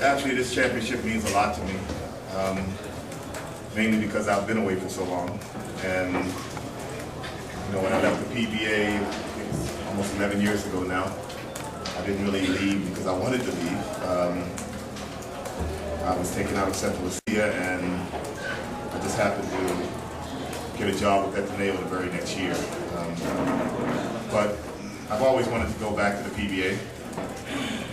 Actually, this championship means a lot to me, mainly because I've been away for so long. And when I left the PBA, it's almost 11 years ago now, I didn't really leave because I wanted to leave. I was taken out of Central Asia, and I just happened to get a job with Ateneo the very next year. But I've always wanted to go back to the PBA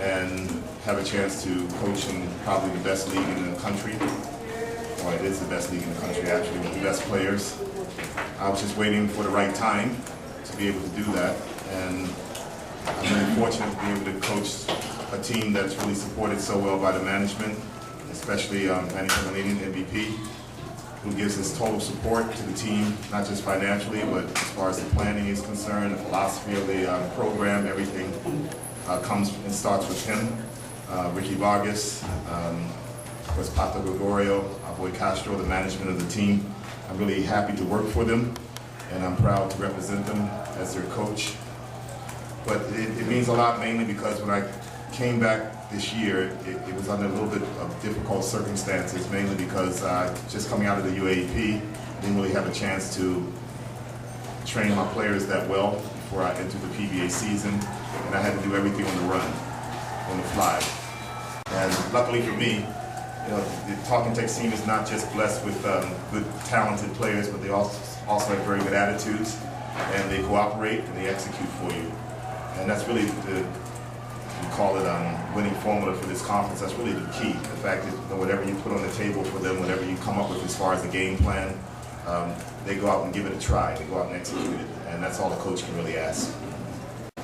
and have a chance to coach in probably the best league in the country. Well, it is the best league in the country, actually, with the best players. I was just waiting for the right time to be able to do that, and I'm really fortunate to be able to coach a team that's really supported so well by the management, especially Manny Canadian MVP, who gives us total support to the team, not just financially, but as far as the planning is concerned, the philosophy of the program, everything comes and starts with him. Ricky Vargas, was Pato Gregorio, our boy Castro, the management of the team. I'm really happy to work for them, and I'm proud to represent them as their coach. But it means a lot mainly because when I came back this year, it was under a little bit of difficult circumstances, mainly because just coming out of the UAAP, I didn't really have a chance to train my players that well before I entered the PBA season, and I had to do everything on the run, on the fly. And luckily for me, the Talking Tex team is not just blessed with good, talented players, but they also have very good attitudes, and they cooperate and they execute for you. And that's really we call it winning formula for this conference. That's really the key. The fact that whatever you put on the table for them, whatever you come up with as far as the game plan, they go out and give it a try. They go out and execute it, and that's all the coach can really ask.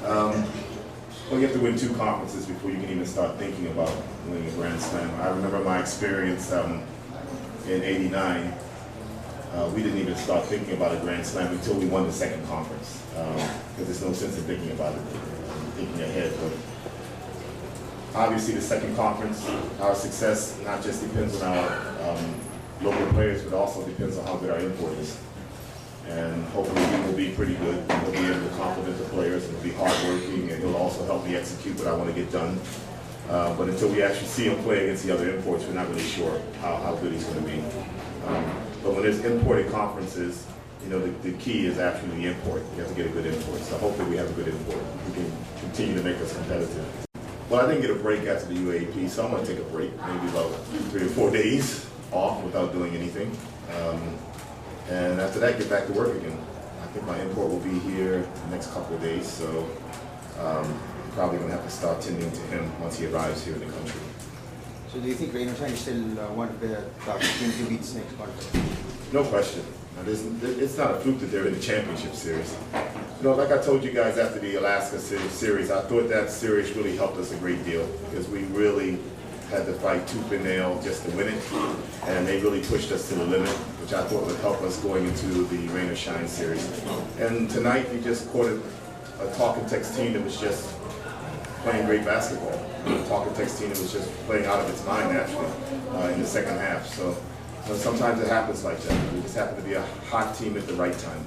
Well, you have to win 2 conferences before you can even start thinking about winning a Grand Slam. I remember my experience in '89. We didn't even start thinking about a Grand Slam until we won the 2nd conference, because there's no sense in thinking about it, thinking ahead. But obviously, the 2nd conference, our success not just depends on our local players, but also depends on how good our import is. And hopefully he will be pretty good. He'll be able to complement the players, and he'll be hardworking, and he'll also help me execute what I want to get done. But until we actually see him play against the other imports, we're not really sure how good he's going to be. But when there's imported conferences, the key is actually the import. You have to get a good import. So hopefully we have a good import. We can continue to make us competitive. Well, I didn't get a break after the UAAP, so I'm going to take a break, maybe about 3 or 4 days off without doing anything. And after that, get back to work again. I think my import will be here the next couple of days, so I'm probably going to have to start tending to him once he arrives here in the country. So do you think Rain or Shine is still one of the top teams to beat next month? No question. It's not a fluke that they're in the championship series. Like I told you guys after the Alaska series, I thought that series really helped us a great deal because we really had to fight tooth and nail just to win it, and they really pushed us to the limit, which I thought would help us going into the Rain or Shine series. And tonight you just caught a Talking Tex team that was just playing great basketball. A Talking Tex team that was just playing out of its mind actually in the 2nd half. So sometimes it happens like that. We just happen to be a hot team at the right time.